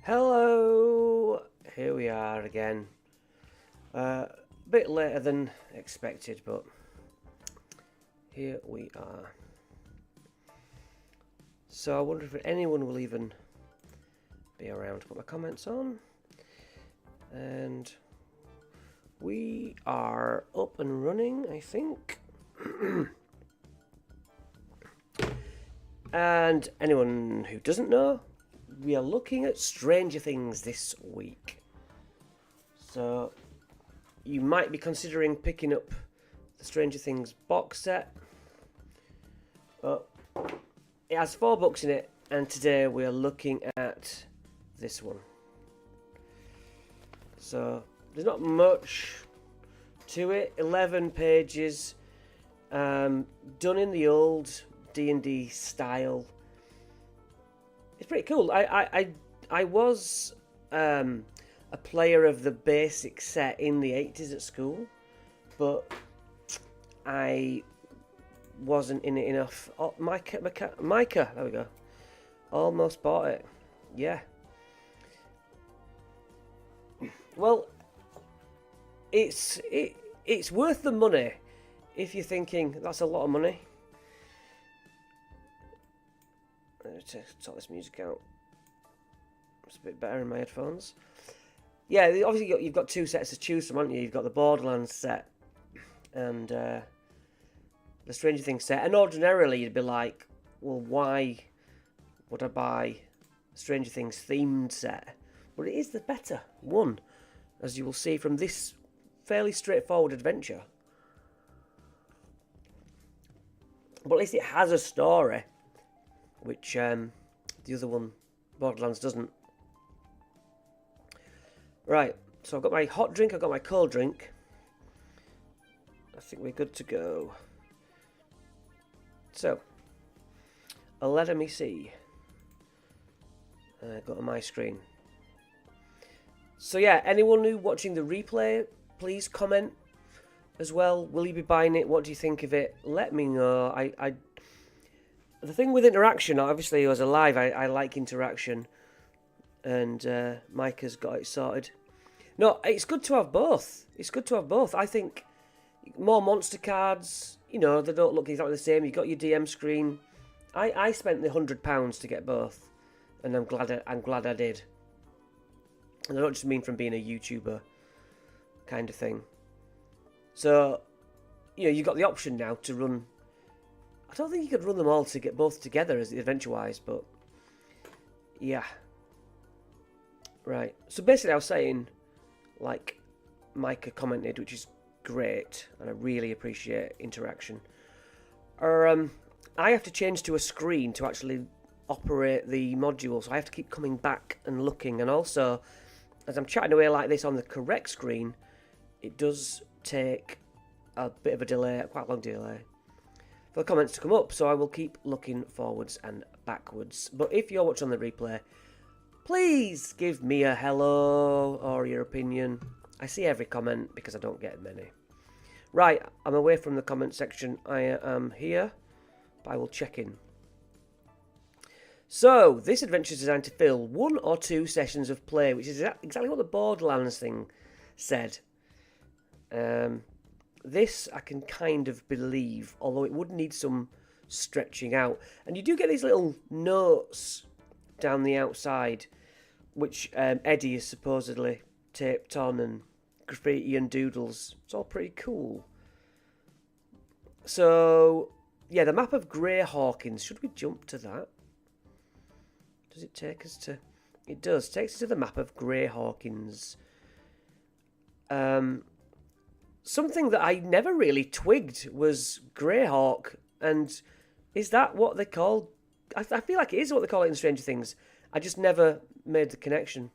Hello! Here we are again. A bit later than expected, but here we are. So I wonder if anyone will even be around to put my comments on. And we are up and running, I think. And anyone who doesn't know, we are looking at Stranger Things this week. So you might be considering picking up the Stranger Things box set. But it has 4 books in it, and today we are looking at this one. So there's not much to it. 11 pages, done in the old D&D style. It's pretty cool. I was a player of the basic set in the 80s at school, but I wasn't in it enough. Oh, Micah, there we go. Almost bought it. Yeah. Well, it's worth the money if you're thinking that's a lot of money. Let's sort this music out. It's a bit better in my headphones. Yeah, obviously you've got 2 sets to choose from, haven't you? You've got the Borderlands set and the Stranger Things set. And ordinarily you'd be like, well, why would I buy Stranger Things themed set? But it is the better one, as you will see from this fairly straightforward adventure. But at least it has a story, which the other one, Borderlands, doesn't. Right, so I've got my hot drink, I've got my cold drink. I think we're good to go. So, let me see. Go to my screen. So yeah, anyone who watching the replay, please comment as well. Will you be buying it? What do you think of it? Let me know. The thing with interaction, obviously, as a live, I like interaction, and Micah's got it sorted. No, it's good to have both. It's good to have both. I think more monster cards, you know, they don't look exactly the same. You've got your DM screen. I spent the £100 to get both, and I'm glad I did. And I don't just mean from being a YouTuber kind of thing. So, you know, you've got the option now to run. I don't think you could run them all to get both together as adventure-wise, but yeah. Right. So basically I was saying, like Micah commented, which is great, and I really appreciate interaction. I have to change to a screen to actually operate the module, so I have to keep coming back and looking, and also, as I'm chatting away like this on the correct screen, it does take a bit of a delay, quite a long delay, for the comments to come up, so I will keep looking forwards and backwards. But if you're watching on the replay, please give me a hello or your opinion. I see every comment because I don't get many. Right, I'm away from the comment section. I am here, but I will check in. So, this adventure is designed to fill 1 or 2 sessions of play, which is exactly what the Borderlands thing said. This I can kind of believe, although it would need some stretching out. And you do get these little notes down the outside, which Eddie is supposedly taped on, and graffiti and doodles. It's all pretty cool. So, yeah, the map of Grey Hawkins. Should we jump to that? Does it take us to... It does. It takes us to the map of Grey Hawkins. Something that I never really twigged was Greyhawk, and is that what they call... I feel like it is what they call it in Stranger Things. I just never made the connection.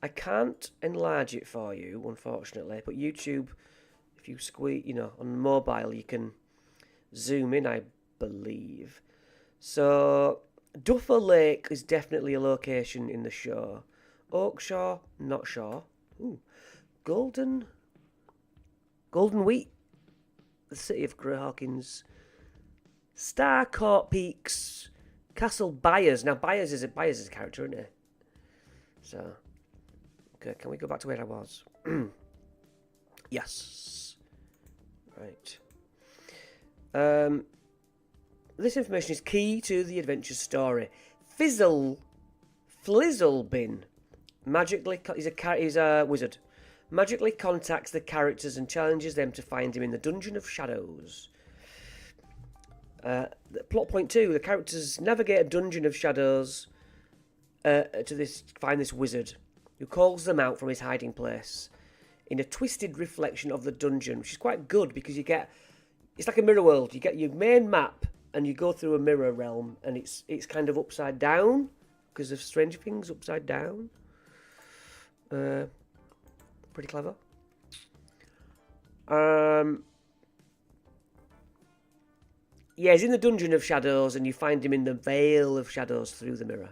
I can't enlarge it for you, unfortunately, but YouTube, if you squeeze, you know, on mobile, you can zoom in, I believe. So, Duffer Lake is definitely a location in the show. Oakshaw, not sure. Ooh. Golden Wheat, the city of Grey Hawkins. Starcourt Peaks, Castle Byers. Now, Byers is a character, isn't he? So, okay, can we go back to where I was? Yes. Right. This information is key to the adventure story. Flizzlebin he's a wizard. Magically contacts the characters and challenges them to find him in the Dungeon of Shadows. Plot point 2: the characters navigate a Dungeon of Shadows to find this wizard, who calls them out from his hiding place in a twisted reflection of the dungeon, which is quite good because it's like a mirror world. You get your main map and you go through a mirror realm, and it's kind of upside down because of Stranger Things upside down. Pretty clever. Yeah, he's in the Dungeon of Shadows, and you find him in the Veil of Shadows through the mirror.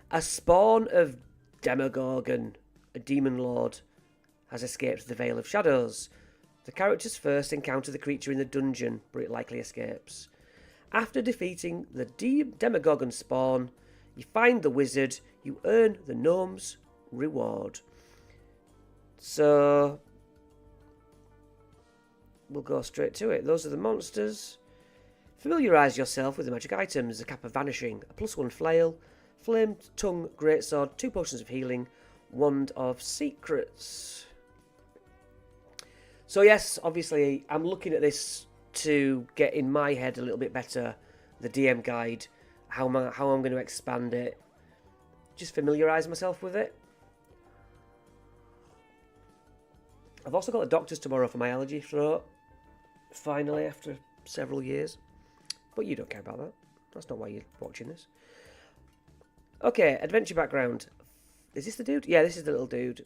A spawn of Demogorgon, a demon lord, has escaped the Veil of Shadows. The characters first encounter the creature in the dungeon, but it likely escapes. After defeating the Demogorgon spawn, you find the wizard, you earn the gnome's reward. So, we'll go straight to it. Those are the monsters. Familiarise yourself with the magic items: the Cap of Vanishing, a +1 flail, Flamed Tongue Greatsword, 2 potions of healing, Wand of Secrets. So yes, obviously, I'm looking at this to get in my head a little bit better the DM guide, how I'm going to expand it, just familiarise myself with it. I've also got the doctors tomorrow for my allergy throat, finally, after several years. But you don't care about that. That's not why you're watching this. Okay, adventure background. Is this the dude? Yeah, this is the little dude.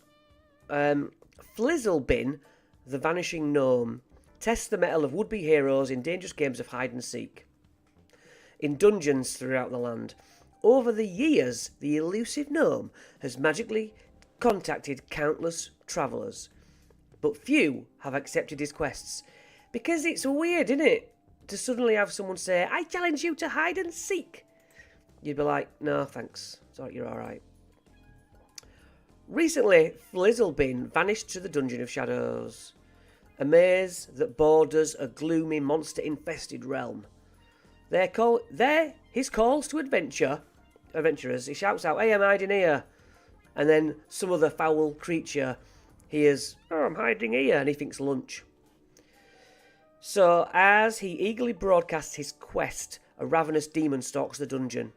Flizzlebin, the Vanishing Gnome, tests the mettle of would-be heroes in dangerous games of hide-and-seek in dungeons throughout the land. Over the years, the elusive gnome has magically contacted countless travellers, but few have accepted his quests. Because it's weird, isn't it? To suddenly have someone say, I challenge you to hide and seek. You'd be like, no, thanks. Sorry, you're alright. Recently, Flizzlebin vanished to the Dungeon of Shadows, a maze that borders a gloomy, monster-infested realm. His calls to adventurers, he shouts out, hey, I'm hiding here. And then some other foul creature hears, oh, I'm hiding here, and he thinks lunch. So, as he eagerly broadcasts his quest, a ravenous demon stalks the dungeon,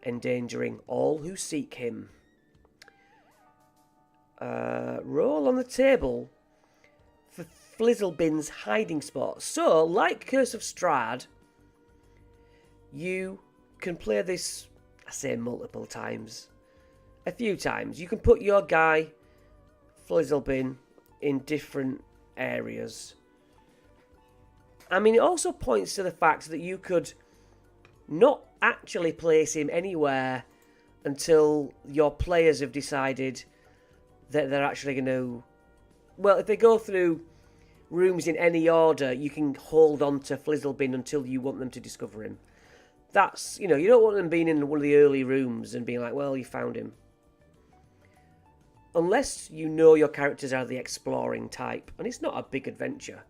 endangering all who seek him. Roll on the table for Flizzlebin's hiding spot. So, like Curse of Strahd, you can play this, I say multiple times, a few times. You can put your guy, Flizzlebin, in different areas. I mean, it also points to the fact that you could not actually place him anywhere until your players have decided that they're actually going to... Well, if they go through rooms in any order, you can hold on to Flizzlebin until you want them to discover him. That's, you don't want them being in one of the early rooms and being like, well, you found him. Unless you know your characters are the exploring type, and it's not a big adventure.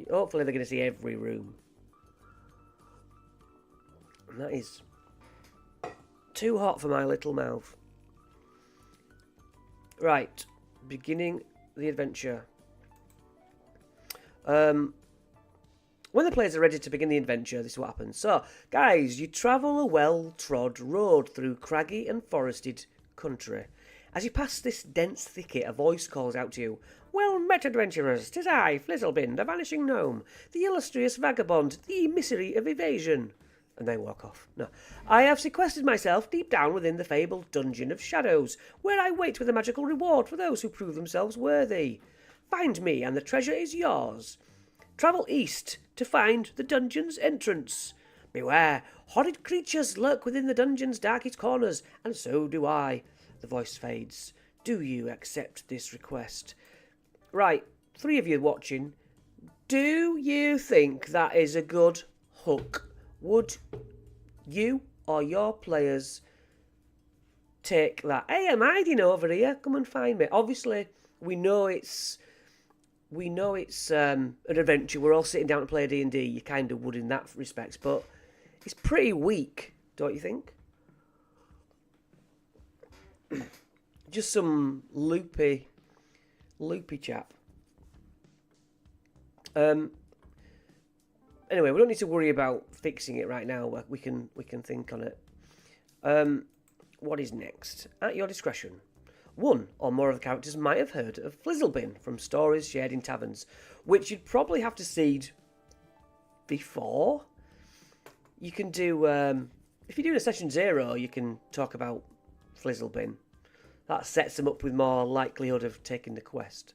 Hopefully they're going to see every room. And that is too hot for my little mouth. Right, beginning the adventure. When the players are ready to begin the adventure, this is what happens. So, guys, you travel a well-trod road through craggy and forested country. As you pass this dense thicket, a voice calls out to you. Well met, adventurers. 'Tis I, Flizzlebin, the Vanishing Gnome, the illustrious vagabond, the emissary of evasion. And they walk off. No. I have sequestered myself deep down within the fabled Dungeon of Shadows, where I wait with a magical reward for those who prove themselves worthy. Find me, and the treasure is yours. Travel east to find the dungeon's entrance. Beware, horrid creatures lurk within the dungeon's darkest corners, and so do I. The voice fades. Do you accept this request? Right, 3 of you watching. Do you think that is a good hook? Would you or your players take that. Hey, I'm hiding over here. Come and find me. Obviously, we know it's an adventure. We're all sitting down to play D&D. You kind of would in that respect, but it's pretty weak, don't you think? Just some loopy chap. Anyway, we don't need to worry about fixing it right now. We can think on it. What is next? At your discretion. One or more of the characters might have heard of Flizzlebin from stories shared in taverns, which you'd probably have to seed before. You can do, if you're doing a session 0, you can talk about Flizzlebin. That sets them up with more likelihood of taking the quest.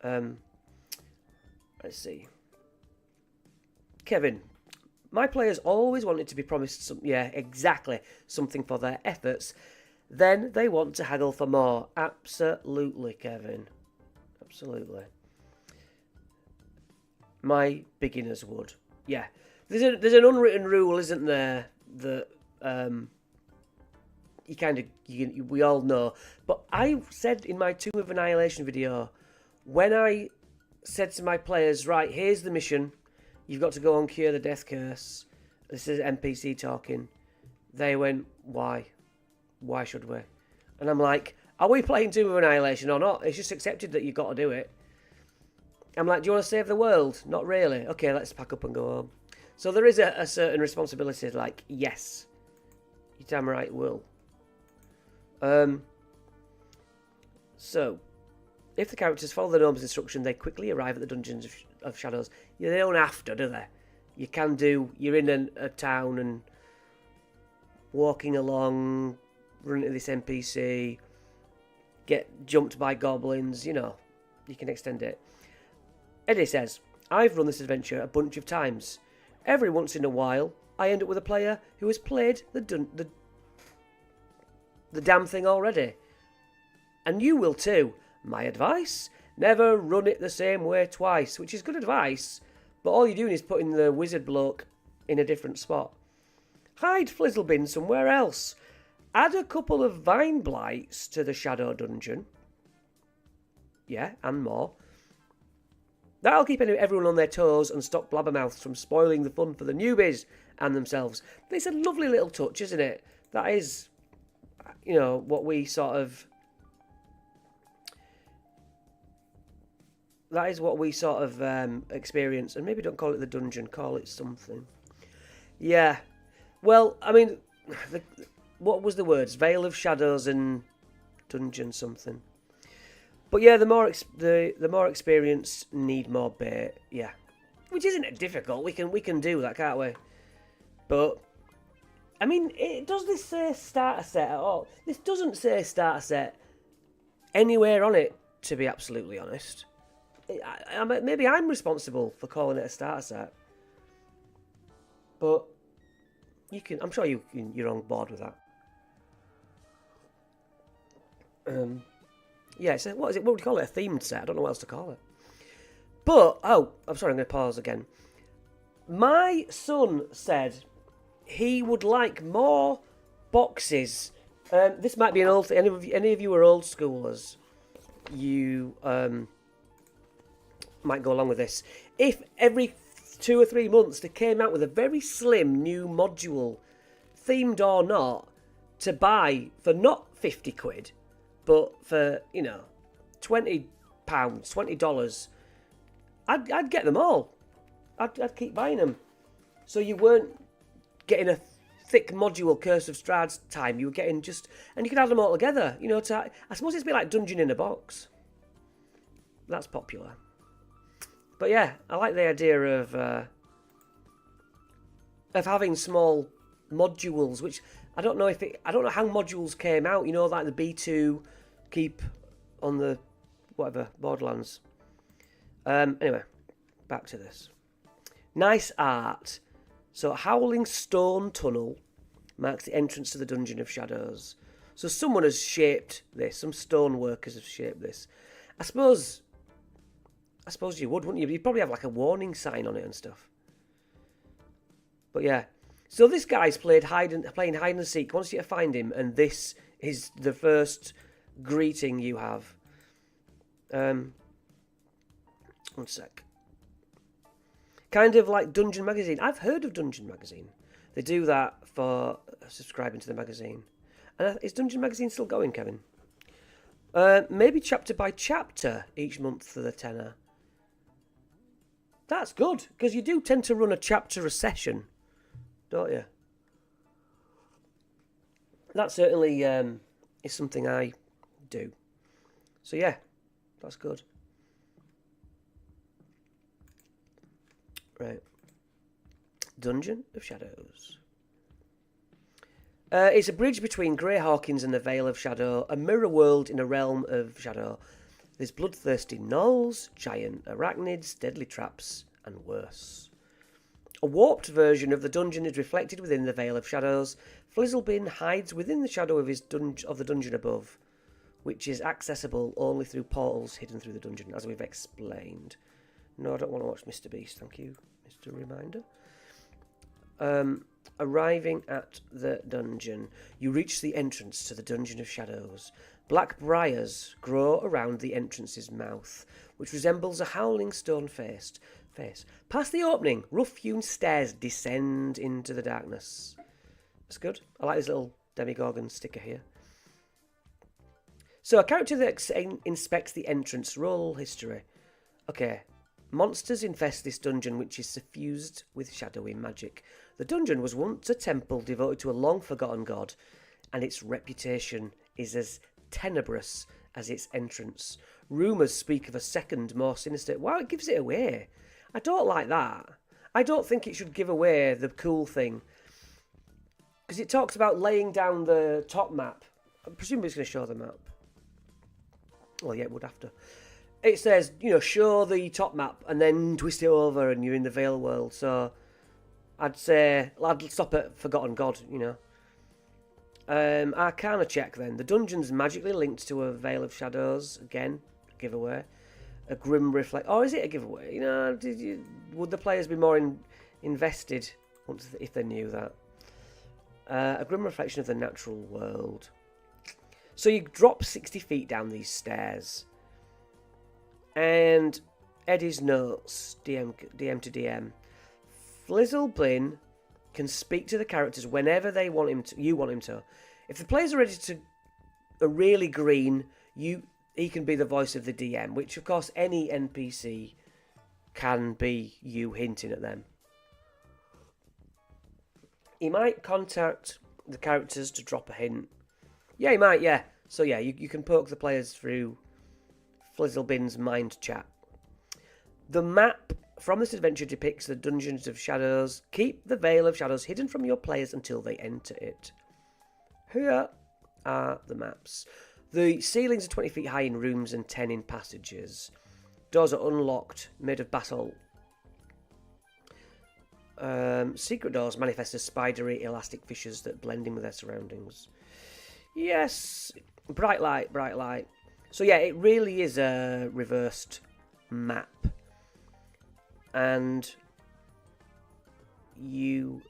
Let's see. Kevin, my players always wanted to be promised something for their efforts. Then they want to haggle for more. Absolutely, Kevin. Absolutely. My beginners would. Yeah. There's an unwritten rule, isn't there, that we all know. But I said in my Tomb of Annihilation video, when I said to my players, right, here's the mission, you've got to go and cure the death curse. This is NPC talking. They went, why? Why should we? And I'm like, are we playing Tomb of Annihilation or not? It's just accepted that you've got to do it. I'm like, do you want to save the world? Not really. Okay, let's pack up and go home. So there is a certain responsibility, like, yes, you're damn right will. So, if the characters follow the gnome's instruction, they quickly arrive at the Dungeons of Shadows. Yeah, they don't have to, do they? You can do, you're in a town and walking along, run into this NPC, get jumped by goblins, you know, you can extend it. Eddie says, I've run this adventure a bunch of times. Every once in a while, I end up with a player who has played the damn thing already. And you will too. My advice? Never run it the same way twice, which is good advice, but all you're doing is putting the wizard bloke in a different spot. Hide Flizzlebin somewhere else. Add a couple of vine blights to the shadow dungeon. Yeah, and more. That'll keep everyone on their toes and stop blabbermouths from spoiling the fun for the newbies and themselves. It's a lovely little touch, isn't it? That is, you know, what we sort of... That is what we sort of experience. And maybe don't call it the dungeon, call it something. Yeah. Well, I mean, what was the words? Veil of Shadows and dungeon something. But yeah, the more experienced need more bait. Yeah, which isn't difficult. We can do that, can't we? But I mean, does this say starter set at all? This doesn't say starter set anywhere on it. To be absolutely honest, maybe I'm responsible for calling it a starter set. But I'm sure you're on board with that. Yeah, so what is it? What would you call it? A themed set? I don't know what else to call it. But, I'm sorry, I'm going to pause again. My son said he would like more boxes. This might be an old thing. Any of you are old schoolers, you might go along with this. If every 2 or 3 months they came out with a very slim new module, themed or not, to buy for not 50 quid, but for, you know, £20, $20, I'd get them all. I'd keep buying them. So you weren't getting a thick module Curse of Strahd's time. You were getting just... And you could add them all together. You know, I suppose it's a bit like Dungeon in a Box. That's popular. But yeah, I like the idea of having small modules, which... I don't know how modules came out, you know, like the B2 keep on the, whatever, Borderlands. Anyway, back to this. Nice art. So, Howling Stone Tunnel marks the entrance to the Dungeon of Shadows. So someone has shaped this, some stone workers have shaped this. I suppose you would, wouldn't you? You'd probably have like a warning sign on it and stuff. But yeah. So this guy's playing hide and seek, wants you to find him, and this is the first greeting you have. One sec. Kind of like Dungeon Magazine. I've heard of Dungeon Magazine. They do that for subscribing to the magazine. And is Dungeon Magazine still going, Kevin? Maybe chapter by chapter each month for the tenner. That's good, because you do tend to run a chapter a session, don't you? That certainly is something I do. So yeah, that's good. Right. Dungeon of Shadows. It's a bridge between Grey Hawkins and the Vale of Shadow, a mirror world in a realm of shadow. There's bloodthirsty gnolls, giant arachnids, deadly traps, and worse. A warped version of the dungeon is reflected within the Vale of Shadows. Flizzlebin hides within the shadow of the dungeon above, which is accessible only through portals hidden through the dungeon, as we've explained. No, I don't want to watch Mr. Beast, thank you, Mr. Reminder. Arriving at the dungeon, you reach the entrance to the Dungeon of Shadows. Black briars grow around the entrance's mouth, which resembles a howling stone face. Past the opening, rough-hewn stairs descend into the darkness. That's good. I like this little Demogorgon sticker here. So, a character that inspects the entrance. Roll history. Okay. Monsters infest this dungeon, which is suffused with shadowy magic. The dungeon was once a temple devoted to a long-forgotten god, and its reputation is as tenebrous as its entrance. Rumours speak of a second, more sinister... Wow, it gives it away. I don't like that. I don't think it should give away the cool thing. Because it talks about laying down the top map. I presume it's going to show the map. Well, yeah, it would have to. It says, show the top map and then twist it over and you're in the Vale world. So I'd say, I'd stop at Forgotten God, Arcana check then. The dungeon's magically linked to a Vale of Shadows. Again, giveaway. A grim reflect. Oh, is it a giveaway? Would the players be more invested if they knew that? A grim reflection of the natural world. So you drop 60 feet down these stairs. And Eddie's notes, DM to DM. Flizzlebin can speak to the characters whenever they want him to. You want him to. If the players are really green, he can be the voice of the DM, which of course any NPC can be you hinting at them. He might contact the characters to drop a hint. Yeah, he might. Yeah. So yeah, you can poke the players through Flizzlebin's mind chat. The map from this adventure depicts the Dungeons of Shadows. Keep the Vale of Shadows hidden from your players until they enter it. Here are the maps. The ceilings are 20 feet high in rooms and 10 in passages. Doors are unlocked, made of basalt. Secret doors manifest as spidery, elastic fissures that blend in with their surroundings. Yes, bright light, bright light. So yeah, it really is a reversed map. And you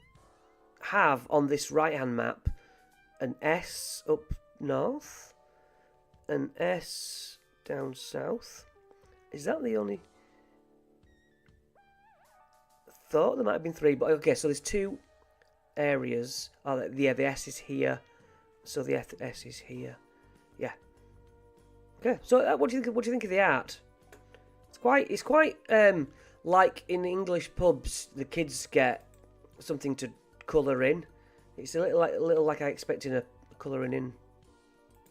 have on this right-hand map an S up north, an S down south. Is that the only... I thought there might have been three, but okay, so there's two areas. Oh, yeah, the S is here, so the S is here. Yeah. Okay, so what do you think of the art? It's quite like in English pubs, the kids get something to colour in. It's a little like I expect in a colouring in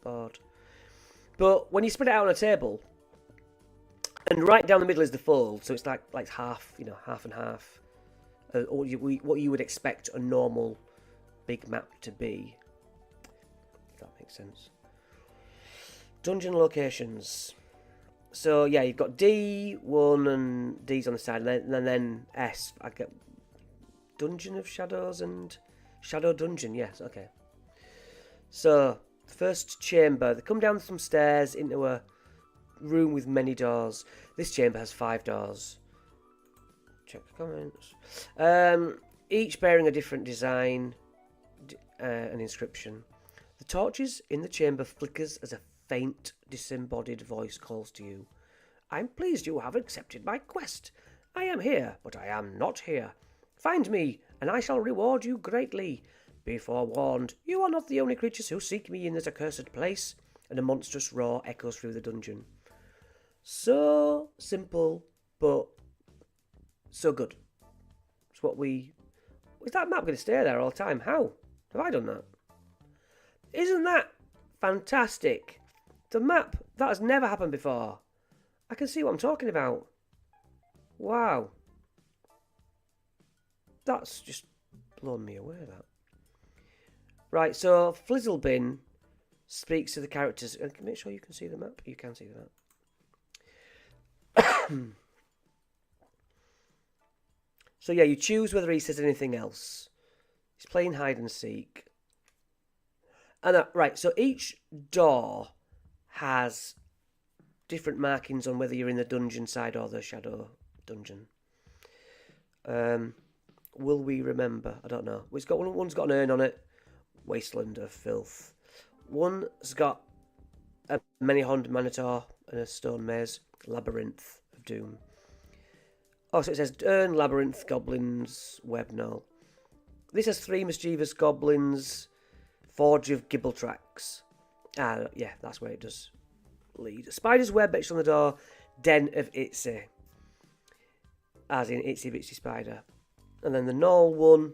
board. But when you spread it out on a table, and right down the middle is the fold, so it's like half, half and half. What you would expect a normal big map to be. If that makes sense. Dungeon locations. So yeah, you've got D1 and D's on the side, and then S. I get Dungeon of Shadows and Shadow Dungeon. Yes, okay. So first chamber. They come down some stairs into a room with many doors. This chamber has 5 doors. Check the comments. Each bearing a different design, an inscription. The torches in the chamber flickers as a faint, disembodied voice calls to you. I'm pleased you have accepted my quest. I am here, but I am not here. Find me, and I shall reward you greatly. Be forewarned, you are not the only creatures who seek me in this accursed place. And a monstrous roar echoes through the dungeon. So simple, but so good. It's what we... Is that map going to stay there all the time? How? Have I done that? Isn't that fantastic? The map, that has never happened before. I can see what I'm talking about. Wow. That's just blown me away, that. Right, so Flizzlebin speaks to the characters. Make sure you can see the map. You can see the map. So yeah, you choose whether he says anything else. He's playing hide and seek. And right, so each door has different markings on whether you're in the dungeon side or the shadow dungeon. Will we remember? I don't know. It's got one's got an urn on it. Wasteland of Filth. One's got a many-horned minotaur and a stone maze. Labyrinth of Doom. Oh, so it says urn, labyrinth, goblins, web null. This has 3 mischievous goblins. Forge of Gibbletracks. Yeah, that's where it does lead. Spider's web etched on the door. Den of Itsy. As in Itsy Bitsy Spider. And then the Null one.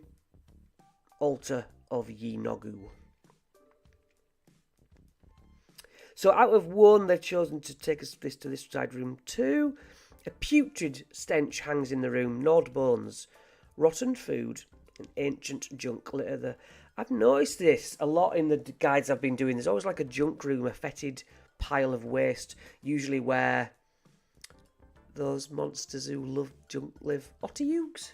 Altar of Ye Nogu. So out of 1, they've chosen to take us to this side room 2. A putrid stench hangs in the room. Gnawed bones. Rotten food. And ancient junk litter the... I've noticed this a lot in the guides I've been doing. There's always like a junk room, a fetid pile of waste, usually where those monsters who love junk live. Otterukes?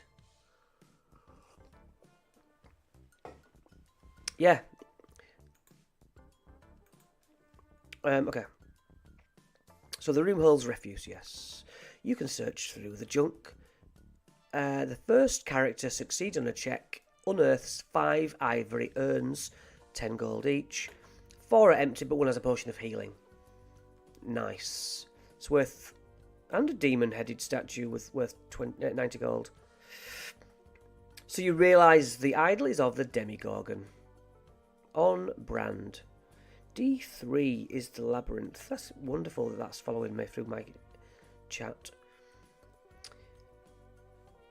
Yeah. Okay. So the room holds refuse, yes. You can search through the junk. The first character succeeds on a check. Unearths 5 ivory urns, 10 gold each. 4 are empty, but 1 has a potion of healing. Nice. It's worth... And a demon-headed statue worth 90 gold. So you realise the idol is of the Demigorgon. On brand. D3 is the labyrinth. That's wonderful that that's following me through my chat.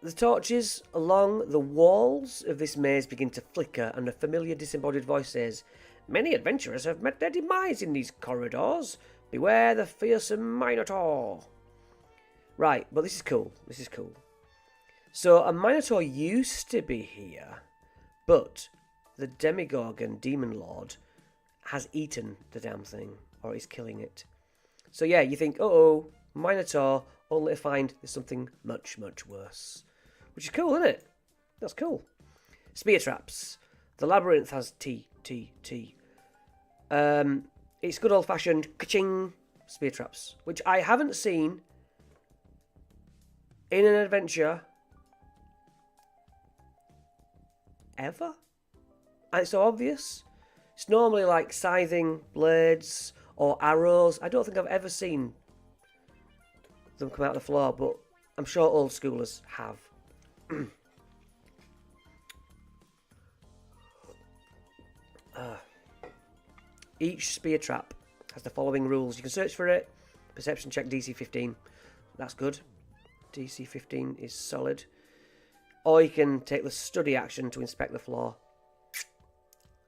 The torches along the walls of this maze begin to flicker, and a familiar disembodied voice says, "Many adventurers have met their demise in these corridors. Beware the fearsome Minotaur." Right, but this is cool. This is cool. So a Minotaur used to be here, but the Demigorgon Demon Lord has eaten the damn thing, or is killing it. So yeah, you think, uh-oh, Minotaur, only to find there's something much, much worse. Which is cool, isn't it? That's cool. Spear traps. The labyrinth has T. It's good old-fashioned ka-ching spear traps, which I haven't seen in an adventure ever. And it's so obvious. It's normally like scything blades or arrows. I don't think I've ever seen them come out of the floor, but I'm sure old schoolers have. Each spear trap has the following rules. You can search for it. Perception check DC 15. That's good. DC 15 is solid. Or you can take the study action to inspect the floor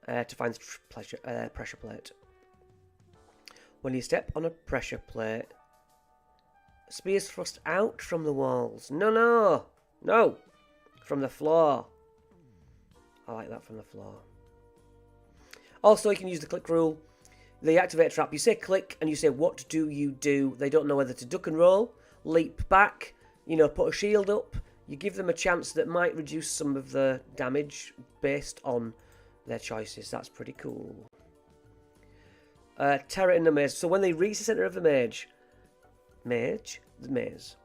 to find the pressure plate. When you step on a pressure plate, spears thrust out from the walls. No! From the floor. I like that, from the floor. Also, you can use the click rule. They activate a trap. You say click and you say, what do you do? They don't know whether to duck and roll, leap back, put a shield up. You give them a chance that might reduce some of the damage based on their choices. That's pretty cool. Terror in the maze. So when they reach the centre of the maze,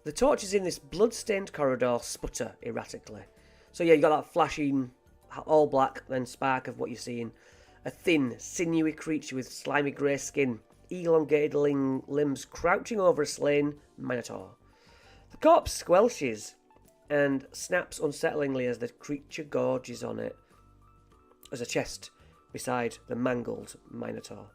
the torches in this blood-stained corridor sputter erratically. So yeah, you got that flashing, all black, then spark of what you're seeing. A thin, sinewy creature with slimy grey skin, elongated limbs crouching over a slain minotaur. The corpse squelches and snaps unsettlingly as the creature gorges on it. There's a chest beside the mangled minotaur.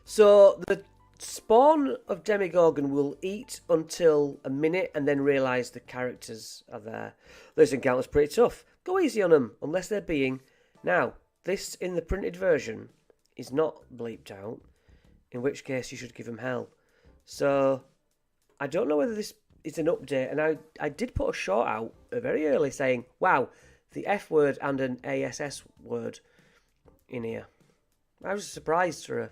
So the spawn of Demogorgon will eat until a minute and then realise the characters are there. This encounter's pretty tough. Go easy on them, unless they're being... Now, this in the printed version is not bleeped out, in which case you should give them hell. So, I don't know whether this is an update, and I did put a short out very early saying, wow, the F word and an ASS word in here. I was surprised for a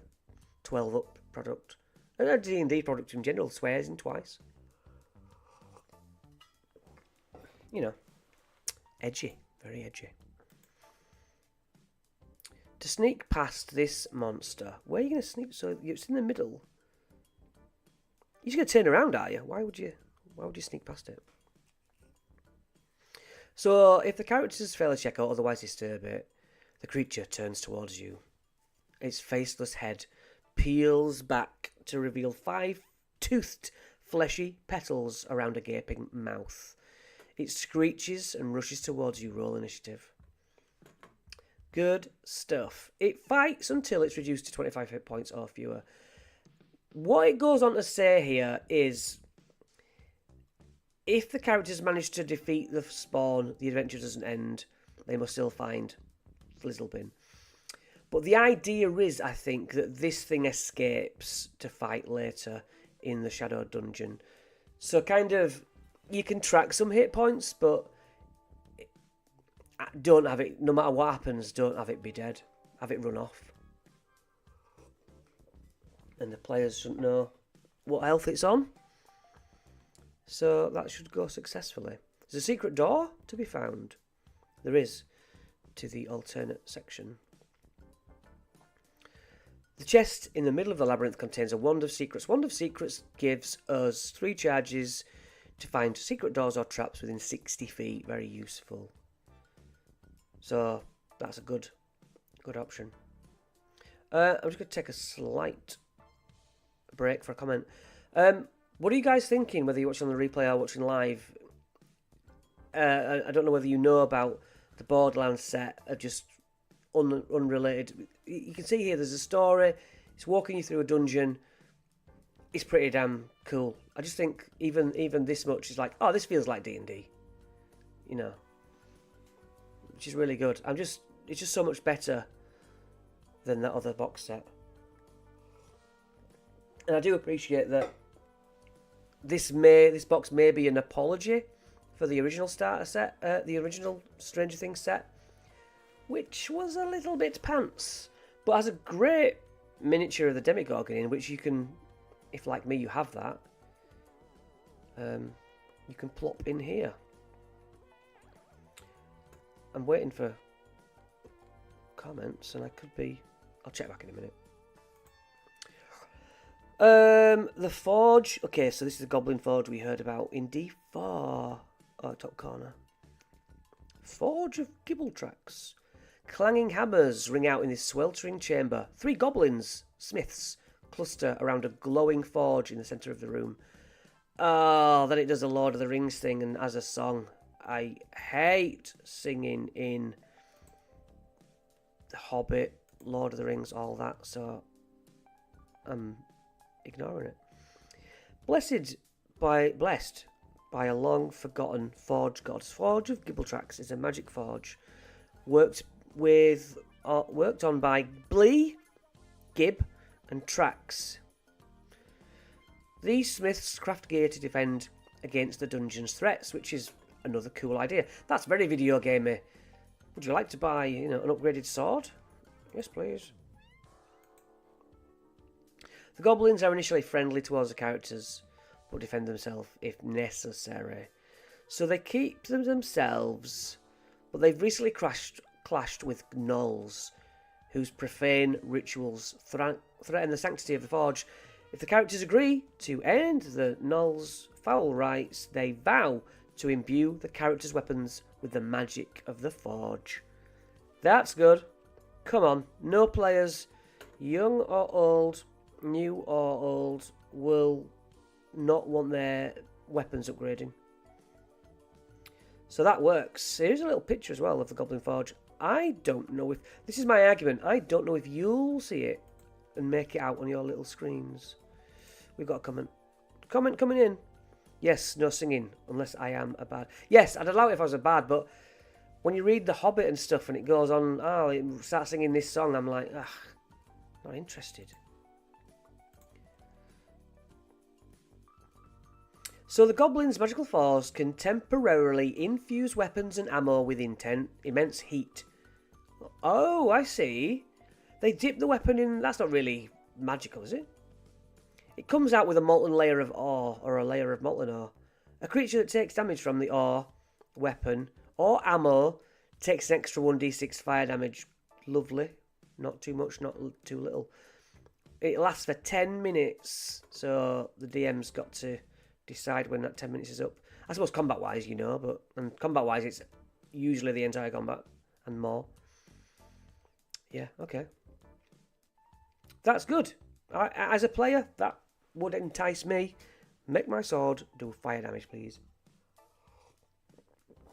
12 up product. And a D&D product in general swears in twice. You know, edgy, very edgy. To sneak past this monster, where are you going to sneak? So it's in the middle. You're just going to turn around, are you? Why would you sneak past it? So if the characters fail a check or otherwise disturb it, the creature turns towards you. Its faceless head peels back to reveal 5 toothed, fleshy petals around a gaping mouth. It screeches and rushes towards you. Roll initiative. Good stuff. It fights until it's reduced to 25 hit points or fewer. What it goes on to say here is, if the characters manage to defeat the spawn, the adventure doesn't end. They must still find Flizzlebin. But the idea is, I think, that this thing escapes to fight later in the Shadow Dungeon. So kind of, you can track some hit points, but don't have it, no matter what happens, don't have it be dead. Have it run off. And the players shouldn't know what health it's on. So that should go successfully. There's a secret door to be found. There is, to the alternate section. The chest in the middle of the labyrinth contains a Wand of Secrets. Wand of Secrets gives us 3 charges to find secret doors or traps within 60 feet. Very useful. So that's a good option. I'm just going to take a slight break for a comment. What are you guys thinking, whether you're watching on the replay or watching live? I don't know whether you know about the Borderlands set, just unrelated. You can see here there's a story. It's walking you through a dungeon. It's pretty damn cool. I just think even this much is like, oh, this feels like D&D. You know. Which is really good. It's just so much better than that other box set. And I do appreciate that this box may be an apology for the original starter set, the original Stranger Things set, which was a little bit pants, but has a great miniature of the Demogorgon in, which you can, if like me you have that, you can plop in here. I'm waiting for comments, and I'll check back in a minute. The Forge. Okay, so this is the Goblin Forge we heard about in D4. Oh, top corner. Forge of Gibbletracks. Clanging hammers ring out in this sweltering chamber. 3 goblins, smiths, cluster around a glowing forge in the centre of the room. Oh, then it does a Lord of the Rings thing and as a song. I hate singing in The Hobbit, Lord of the Rings, all that, so I'm ignoring it. Blessed by a long-forgotten forge goddess. Forge of Gibbletracks is a magic forge worked on by Blee, Gib, and Trax. These smiths craft gear to defend against the dungeon's threats, which is another cool idea. That's very video gamey. Would you like to buy, an upgraded sword? Yes, please. The goblins are initially friendly towards the characters, but defend themselves if necessary. So they keep them themselves, but they've recently clashed with gnolls, whose profane rituals threaten the sanctity of the forge. If the characters agree to end the gnolls' foul rites, they vow to imbue the characters' weapons with the magic of the forge. That's good. Come on. No players, young or old, new or old, will not want their weapons upgrading. So that works. Here's a little picture as well of the Goblin Forge. I don't know if... This is my argument. I don't know if you'll see it and make it out on your little screens. We've got a comment. Comment coming in. Yes, no singing, unless I am a bard. Yes, I'd allow it if I was a bard, but when you read The Hobbit and stuff and it goes on, oh, it starts singing this song, I'm like, ugh, not interested. So the Goblin's magical force can temporarily infuse weapons and ammo with immense heat. Oh, I see. They dip the weapon in... That's not really magical, is it? It comes out with a molten layer of ore, or a layer of molten ore. A creature that takes damage from the ore, weapon, or ammo takes an extra 1d6 fire damage. Lovely. Not too much, not too little. It lasts for 10 minutes, so the DM's got to decide when that 10 minutes is up. I suppose combat-wise, you know, but... And combat-wise, it's usually the entire combat and more. Yeah, okay. That's good. As a player, that would entice me. Make my sword do fire damage, please.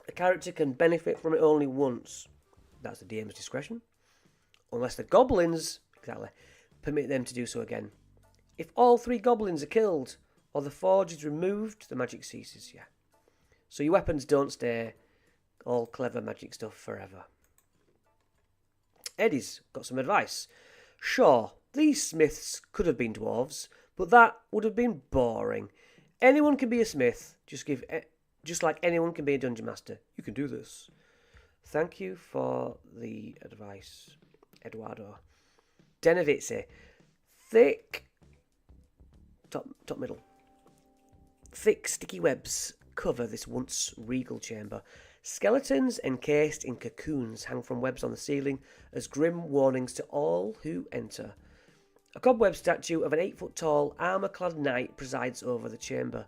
A character can benefit from it only once. That's the DM's discretion. Unless the goblins, exactly, permit them to do so again. If all 3 goblins are killed, or the forge is removed, the magic ceases, yeah. So your weapons don't stay all clever magic stuff forever. Eddie's got some advice. Sure, these smiths could have been dwarves, but that would have been boring. Anyone can be a smith, just like anyone can be a dungeon master. You can do this. Thank you for the advice, Eduardo. Denovitze. Thick... Top middle. Thick, sticky webs cover this once regal chamber. Skeletons encased in cocoons hang from webs on the ceiling as grim warnings to all who enter. A cobweb statue of an 8-foot-tall, armour-clad knight presides over the chamber.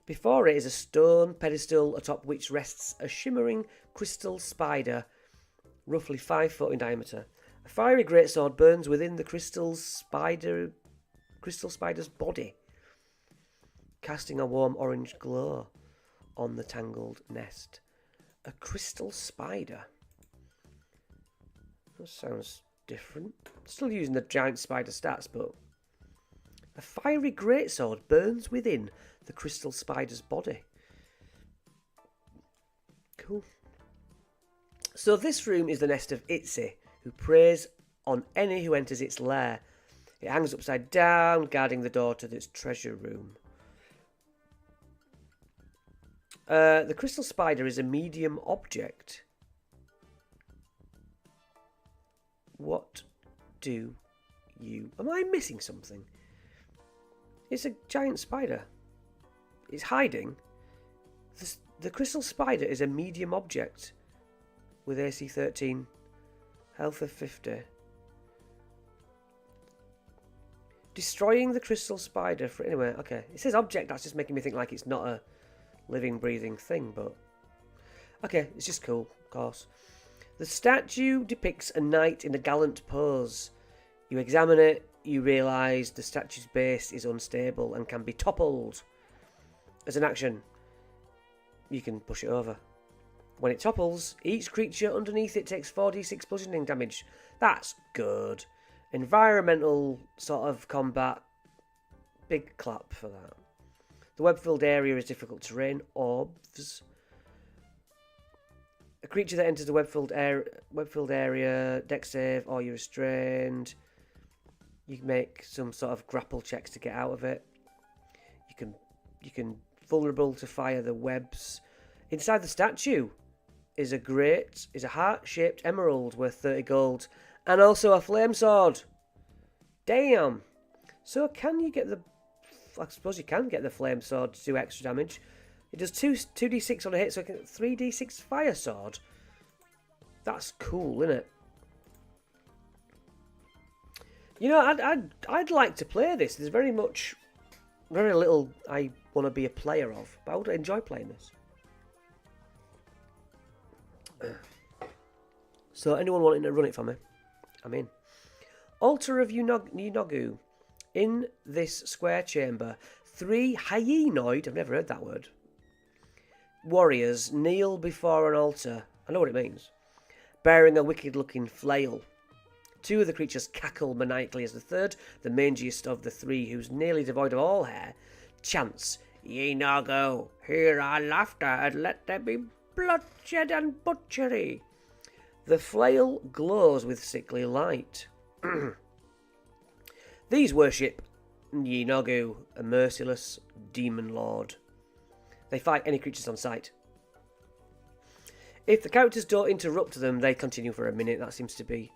Before it is a stone pedestal atop which rests a shimmering crystal spider, roughly 5 foot in diameter. A fiery greatsword burns within the crystal spider's body, casting a warm orange glow on the tangled nest. A crystal spider. That sounds different. Still using the giant spider stats, but... A fiery greatsword burns within the crystal spider's body. Cool. So this room is the nest of Itzy, who preys on any who enters its lair. It hangs upside down, guarding the door to its treasure room. The crystal spider is a medium object. What do you... Am I missing something? It's a giant spider. It's hiding. The crystal spider is a medium object with AC 13, health of 50. Destroying the crystal spider for... Anyway, okay. It says object, that's just making me think like it's not a living, breathing thing, but... Okay, it's just cool, of course. The statue depicts a knight in a gallant pose. You examine it, you realise the statue's base is unstable and can be toppled. As an action, you can push it over. When it topples, each creature underneath it takes 4d6 bludgeoning damage. That's good. Environmental sort of combat. Big clap for that. The web-filled area is difficult terrain. Orbs. A creature that enters the web-filled area, dex save, or you're restrained. You can make some sort of grapple checks to get out of it. You can vulnerable to fire the webs. Inside the statue is a heart-shaped emerald worth 30 gold, and also a flame sword. Damn. So can you get the... I suppose you can get the flame sword to do extra damage. It does 2d6 on a hit, so it can 3d6 fire sword. That's cool, isn't it? You know, I'd like to play this. There's very little I want to be a player of, but I would enjoy playing this. So anyone wanting to run it for me, I'm in. Altar of Yunogu. In this square chamber, 3 hyenoid, I've never heard that word, warriors kneel before an altar. I know what it means. Bearing a wicked-looking flail. 2 of the creatures cackle maniacally as the third, the mangiest of the 3, who's nearly devoid of all hair, chants, "Ye Nago, hear our laughter, and let there be bloodshed and butchery." The flail glows with sickly light. These worship Ye Nago, a merciless demon lord. They fight any creatures on sight. If the characters don't interrupt them, they continue for a minute. That seems to be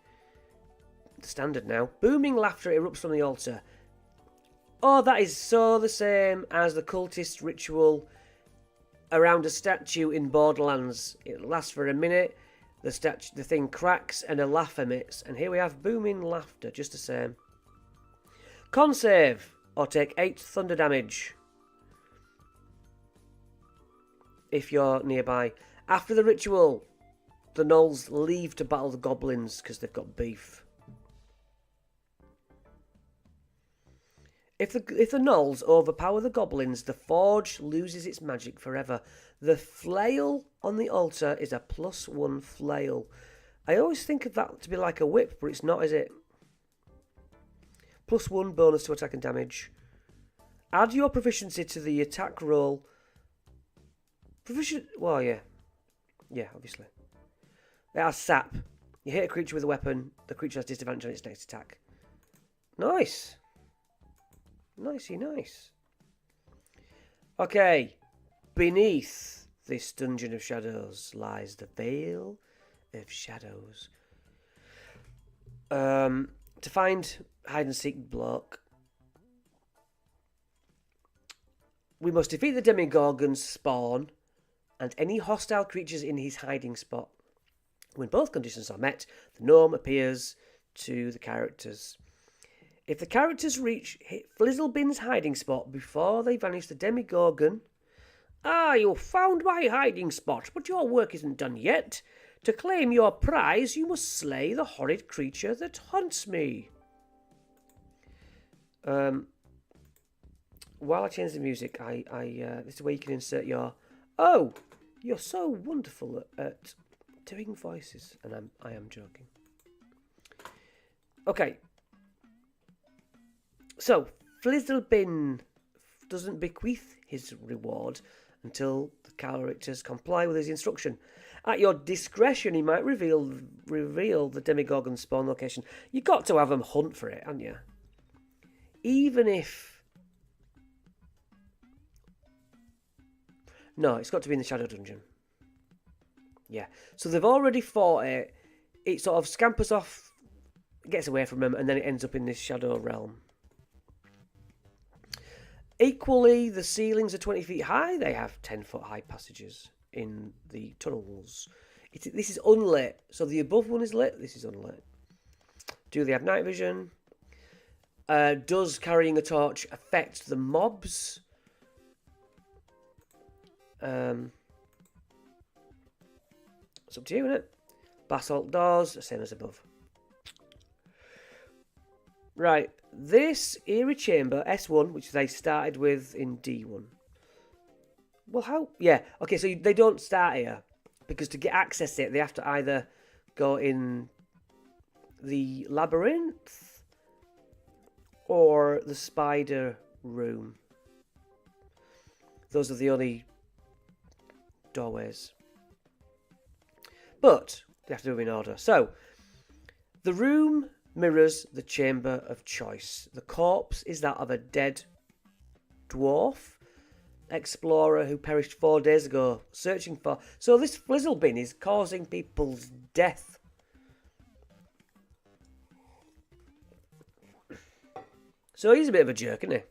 the standard now. Booming laughter erupts from the altar. Oh, that is so the same as the cultist ritual around a statue in Borderlands. It lasts for a minute, the thing cracks and a laugh emits. And here we have booming laughter, just the same. Con save, or take 8 thunder damage if you're nearby. After the ritual, the gnolls leave to battle the goblins because they've got beef. If the gnolls overpower the goblins, the forge loses its magic forever. The flail on the altar is a +1 flail. I always think of that to be like a whip, but it's not, is it? +1 bonus to attack and damage. Add your proficiency to the attack roll. Well, yeah. Yeah, obviously. It has sap. You hit a creature with a weapon, the creature has disadvantage on its next attack. Nice. Nicey nice. Okay. Beneath this dungeon of shadows lies the Veil of Shadows. To find hide and seek block, we must defeat the Demogorgon's spawn and any hostile creatures in his hiding spot. When both conditions are met, the gnome appears to the characters. If the characters reach Flizzlebin's hiding spot before they vanish the Demogorgon, you found my hiding spot, but your work isn't done yet. To claim your prize, you must slay the horrid creature that haunts me. While I change the music, this is where you can insert your... Oh, you're so wonderful at doing voices, and I am joking. Okay. So, Flizzlebin doesn't bequeath his reward until the characters comply with his instruction. At your discretion, he might reveal the Demogorgon spawn location. You've got to have them hunt for it, haven't you? Even if... No, it's got to be in the Shadow Dungeon. Yeah. So they've already fought it. It sort of scampers off, gets away from them, and then it ends up in this Shadow Realm. Equally, the ceilings are 20 feet high. They have 10-foot high passages in the tunnels. This is unlit. So the above one is lit. This is unlit. Do they have night vision? Does carrying a torch affect the mobs? It's up to you, isn't it? Basalt doors, same as above. Right, this eerie chamber, S1, which they started with in D1. Well, how? Yeah, okay, so they don't start here. Because to get access to it, they have to either go in the labyrinth or the spider room. Those are the only doorways. But they have to do them in order. So, the room mirrors the chamber of choice. The corpse is that of a dead dwarf explorer who perished 4 days ago, searching for... So this Flizzlebin is causing people's death. So he's a bit of a jerk, isn't he?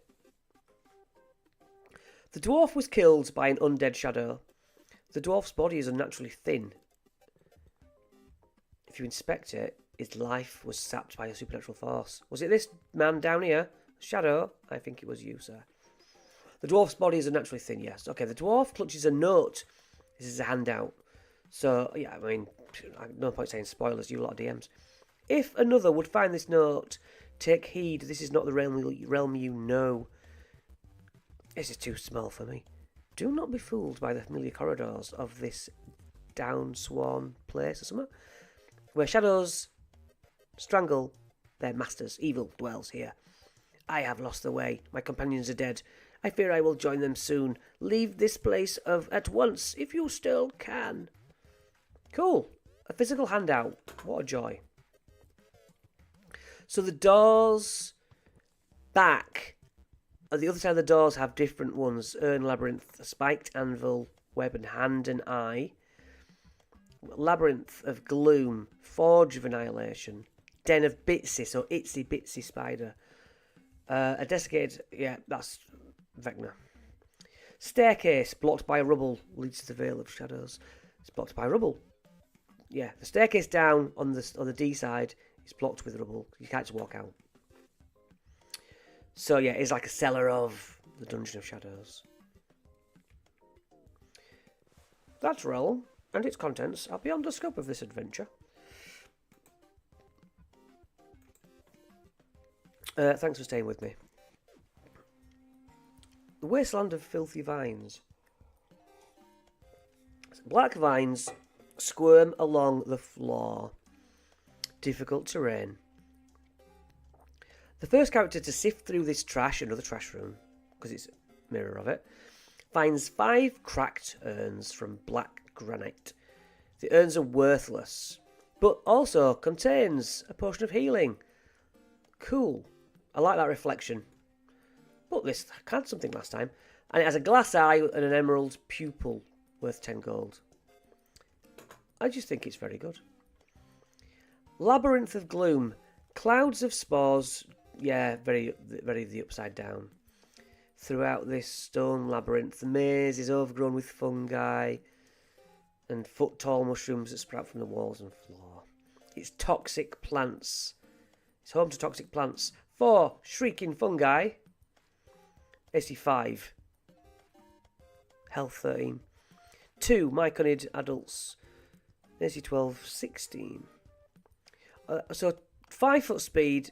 The dwarf was killed by an undead shadow. The dwarf's body is unnaturally thin. If you inspect it, his life was sapped by a supernatural force. Was it this man down here? Shadow? I think it was you, sir. The dwarf's body is unnaturally thin, yes. Okay, the dwarf clutches a note. This is a handout. So, yeah, I mean, no point saying spoilers, you lot of DMs. If another would find this note, take heed, this is not the realm you know. This is too small for me. Do not be fooled by the familiar corridors of this down-sworn place or something, where shadows strangle their masters. Evil dwells here. I have lost the way. My companions are dead. I fear I will join them soon. Leave this place at once, if you still can. Cool. A physical handout. What a joy. So the doors back, at the other side of the doors, have different ones. Urn, labyrinth, spiked anvil, web and hand and eye. Labyrinth of gloom, forge of annihilation, den of Bitsy, so itsy bitsy spider. A desiccated, yeah, that's Vecna. Staircase blocked by rubble leads to the Veil of Shadows. It's blocked by rubble. Yeah, the staircase down on the D side is blocked with rubble. You can't just walk out. So yeah, it's like a cellar of the Dungeon of Shadows. That realm and its contents are beyond the scope of this adventure. Thanks for staying with me. The wasteland of filthy vines. Black vines squirm along the floor. Difficult terrain. The first character to sift through this trash, another trash room, because it's a mirror of it, finds 5 cracked urns from black granite. The urns are worthless, but also contains a potion of healing. Cool. I like that reflection. But this had something last time. And it has a glass eye and an emerald pupil worth 10 gold. I just think it's very good. Labyrinth of Gloom. Clouds of spores. Yeah, very the upside down. Throughout this stone labyrinth, the maze is overgrown with fungi and foot-tall mushrooms that sprout from the walls and floor. It's toxic plants. It's home to toxic plants. 4 shrieking fungi. AC 5. Health 13. 2 myconid adults. AC 12, 16. So 5 foot speed,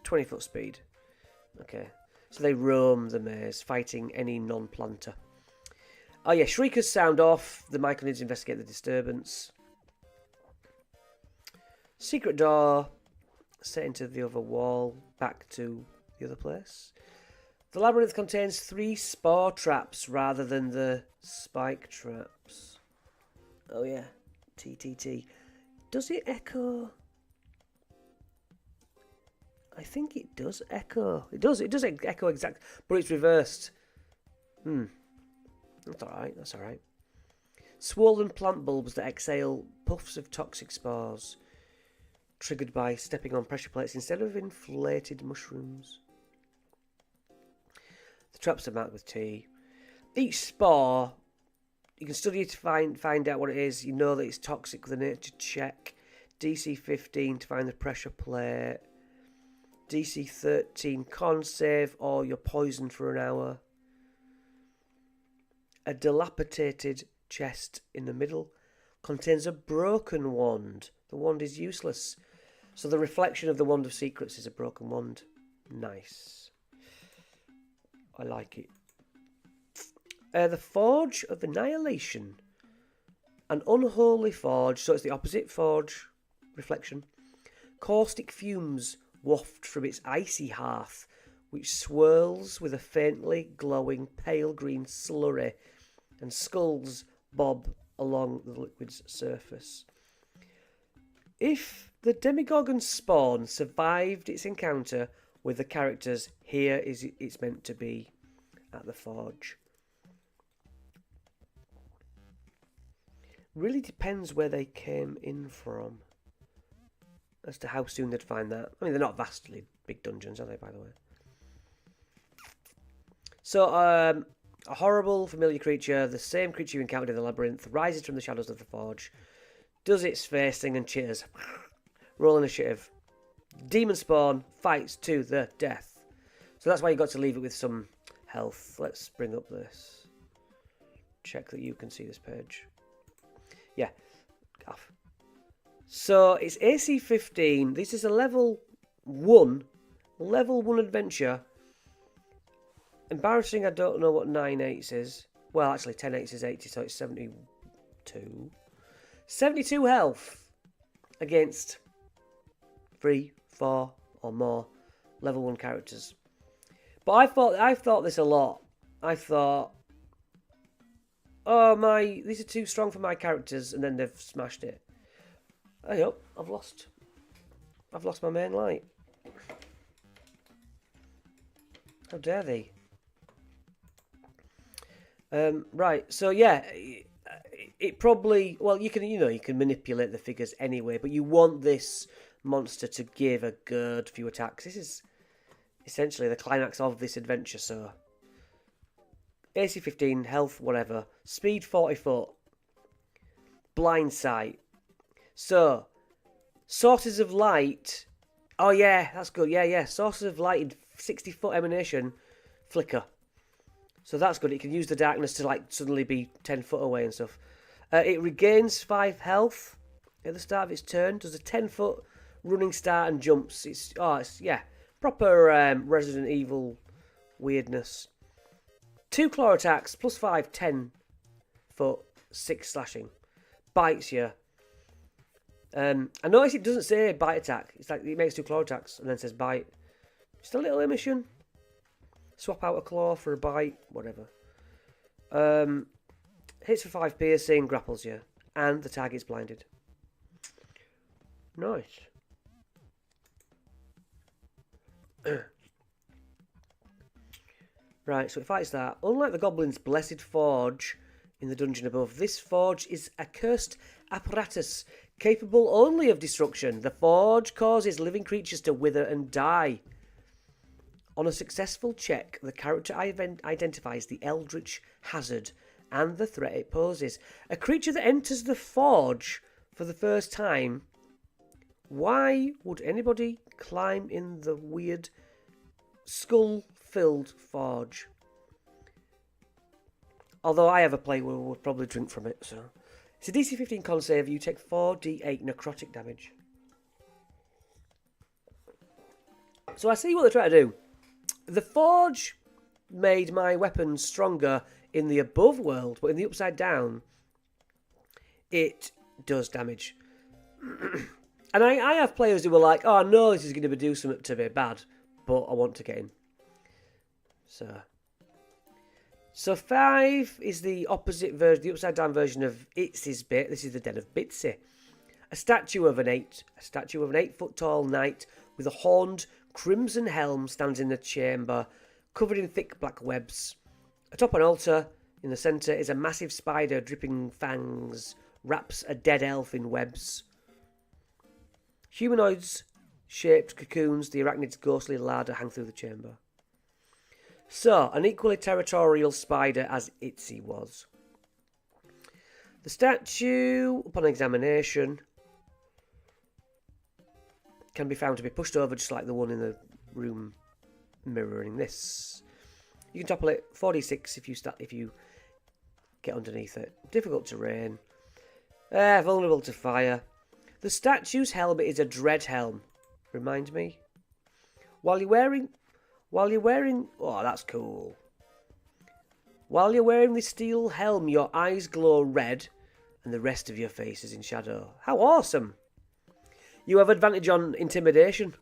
20 foot speed. Okay. So they roam the maze, fighting any non-planter. Oh yeah, shriekers sound off. The myconids investigate the disturbance. Secret door set into the other wall, back to the other place. The labyrinth contains 3 spore traps rather than the spike traps. Oh yeah, TTT. Does it echo? I think it does echo. It does echo exact, but it's reversed. That's alright. Swollen plant bulbs that exhale puffs of toxic spores, triggered by stepping on pressure plates instead of inflated mushrooms. The traps are marked with T. Each spore, you can study it to find out what it is. You know that it's toxic with a nature check. DC 15 to find the pressure plate. DC 13 con save or you're poisoned for an hour. A dilapidated chest in the middle contains a broken wand. The wand is useless. So the reflection of the Wand of Secrets is a broken wand. Nice. I like it. The Forge of Annihilation. An unholy forge, so it's the opposite forge reflection. Caustic fumes waft from its icy hearth, which swirls with a faintly glowing pale green slurry, and skulls bob along the liquid's surface. If the Demogorgon spawn survived its encounter with the characters, here is it's meant to be at the forge. Really depends where they came in from as to how soon they'd find that. I mean, they're not vastly big dungeons, are they, by the way? So, a horrible, familiar creature, the same creature you encountered in the labyrinth, rises from the shadows of the forge, does its face thing and cheers. Roll initiative. Demon spawn fights to the death. So that's why you got to leave it with some health. Let's bring up this. Check that you can see this page. Yeah. Off. So it's AC 15. This is a level 1 adventure. Embarrassing, I don't know what 9/8 is. Well, actually 10/8 is 80, so it's 72. 72 health against 3, 4 or more level 1 characters. But I thought this a lot. I thought, oh these are too strong for my characters, and then they've smashed it. Hey up, I've lost my main light. How dare they? Right, so yeah, it probably, well, you can manipulate the figures anyway, but you want this monster to give a good few attacks. This is essentially the climax of this adventure. So AC 15, health whatever, speed 40 foot, blind sight. So sources of light. Oh yeah, that's good. Yeah. Sources of light in 60 foot emanation flicker. So that's good. It can use the darkness to like suddenly be 10 foot away and stuff. It regains 5 health at the start of its turn. Does a 10 foot running start and jumps. It's proper Resident Evil weirdness. 2 claw attacks plus 5, 10 foot, 6 slashing. Bites you. I notice it doesn't say bite attack. It's like it makes 2 claw attacks and then says bite. Just a little emission. Swap out a claw for a bite, whatever. Hits for 5 piercing, grapples you, and the target's blinded. Nice. Right, so it fights that. Unlike the goblin's blessed forge in the dungeon above, this forge is a cursed apparatus capable only of destruction. The forge causes living creatures to wither and die. On a successful check, the character identifies the eldritch hazard and the threat it poses. A creature that enters the forge for the first time. Why would anybody climb in the weird skull-filled forge? Although I have a play where we'll probably drink from it, so... It's a DC 15 con save. You take 4d8 necrotic damage. So I see what they're trying to do. The forge made my weapons stronger in the above world, but in the upside down, it does damage. And I have players who were like, oh, I know this is going to do something to me bad, but I want to get in. So 5 is the opposite version, the upside down version of Itzy's bit. This is the Den of Bitsy. A statue of an 8-foot tall knight with a horned crimson helm stands in the chamber, covered in thick black webs. Atop an altar in the centre is a massive spider dripping fangs, wraps a dead elf in webs. Humanoids shaped cocoons, the arachnid's ghostly larder hang through the chamber. So, an equally territorial spider as Itzy was. The statue, upon examination, can be found to be pushed over just like the one in the room mirroring this. You can topple it 4d6 if you get underneath it. Difficult terrain. Vulnerable to fire. The statue's helmet is a dread helm. Remind me. While you're wearing, oh, that's cool. While you're wearing the steel helm, your eyes glow red, and the rest of your face is in shadow. How awesome! You have advantage on intimidation.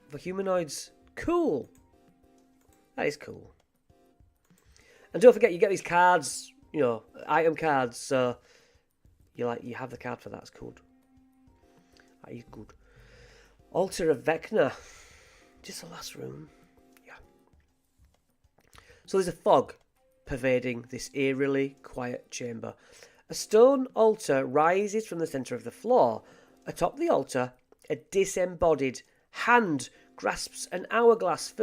For humanoids. Cool. That is cool. And don't forget, you get these cards, item cards, so you have the card for that. It's cool. That is good. Altar of Vecna. Just the last room. Yeah. So there's a fog pervading this eerily quiet chamber. A stone altar rises from the centre of the floor. Atop the altar, a disembodied hand grasps an hourglass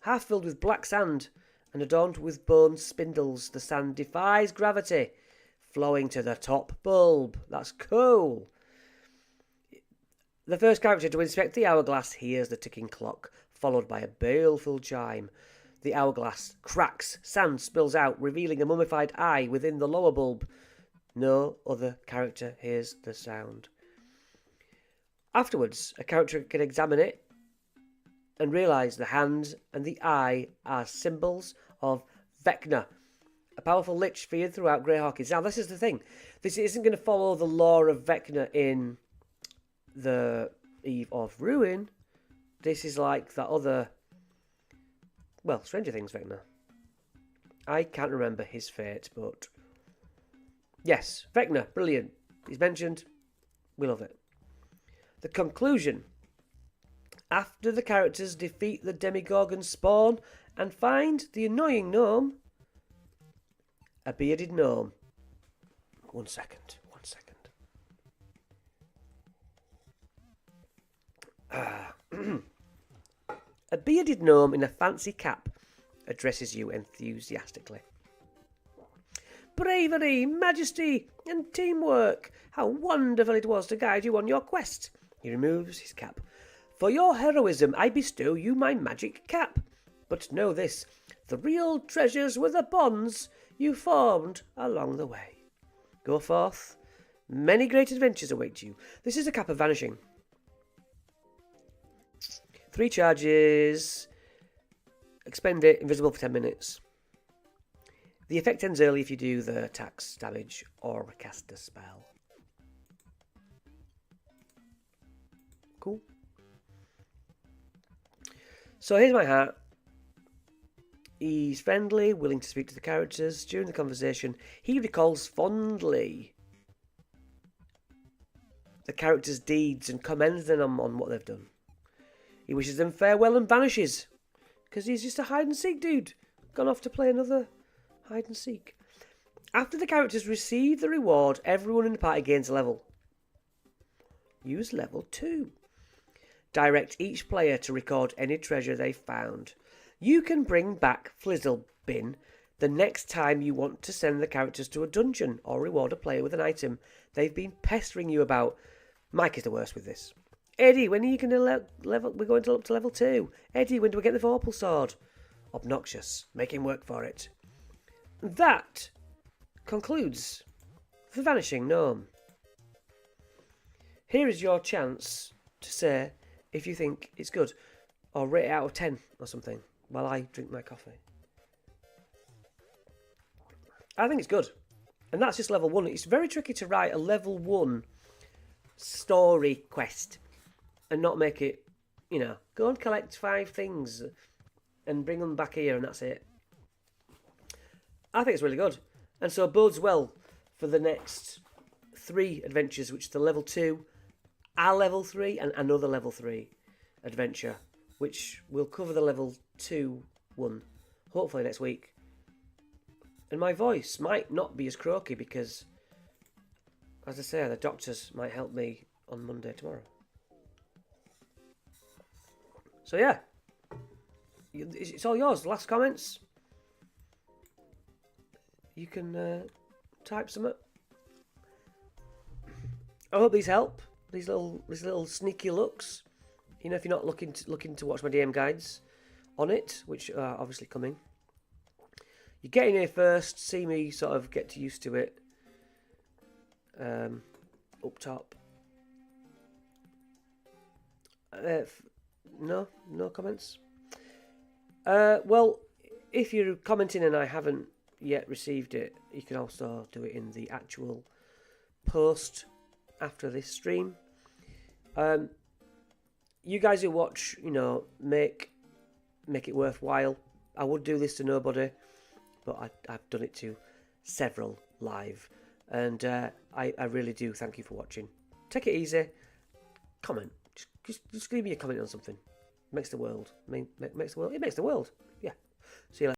half filled with black sand and adorned with bone spindles. The sand defies gravity, flowing to the top bulb. That's cool. The first character to inspect the hourglass hears the ticking clock, followed by a baleful chime. The hourglass cracks, sand spills out, revealing a mummified eye within the lower bulb. No other character hears the sound. Afterwards, a character can examine it and realise the hand and the eye are symbols of Vecna, a powerful lich feared throughout Greyhawk. Now, this is the thing. This isn't going to follow the lore of Vecna in the Eve of Ruin. This is like that other... Well, Stranger Things Vecna. I can't remember his fate, but... Yes, Vecna, brilliant. He's mentioned. We love it. The conclusion. After the characters defeat the Demogorgon spawn and find the annoying gnome... A bearded gnome. One second. A bearded gnome in a fancy cap addresses you enthusiastically. Bravery, majesty, and teamwork! How wonderful it was to guide you on your quest! He removes his cap. For your heroism, I bestow you my magic cap. But know this, the real treasures were the bonds you formed along the way. Go forth. Many great adventures await you. This is a cap of Vanishing. 3 charges. Expend it. Invisible for 10 minutes. The effect ends early if you do the attacks, damage, or cast a spell. Cool. So here's my hat. He's friendly, willing to speak to the characters. During the conversation, he recalls fondly the characters' deeds and commends them on what they've done. He wishes them farewell and vanishes, because he's just a hide-and-seek dude, gone off to play another hide-and-seek. After the characters receive the reward, everyone in the party gains a level. Use level 2. Direct each player to record any treasure they found. You can bring back Flizzlebin the next time you want to send the characters to a dungeon or reward a player with an item they've been pestering you about. Mike is the worst with this. Eddie, when are you going to level? We're going to up to level 2. Eddie, when do we get the Vorpal Sword? Obnoxious. Make him work for it. That concludes the Vanishing Gnome. Here is your chance to say if you think it's good, or rate it out of 10 or something, while I drink my coffee. I think it's good. And that's just level 1. It's very tricky to write a level 1 story quest and not make it, go and collect 5 things and bring them back here and that's it. I think it's really good. And so it bodes well for the next 3 adventures, which the level 2, a level 3, and another level 3 adventure, which will cover the level 2 one, hopefully next week. And my voice might not be as croaky because, as I say, the doctors might help me on Monday tomorrow. So yeah, it's all yours. Last comments. You can type some up. I hope these help. These little sneaky looks. If you're not looking to watch my DM guides on it, which are obviously coming. You get in here first, see me sort of get used to it. Up top. No comments. Well, if you're commenting and I haven't yet received it, you can also do it in the actual post after this stream. You guys who watch, make it worthwhile. I would do this to nobody, but I've done it to several live, and I really do thank you for watching. Take it easy. Comment. Just leave me a comment on something. Makes the world. It makes the world. Yeah. See you later.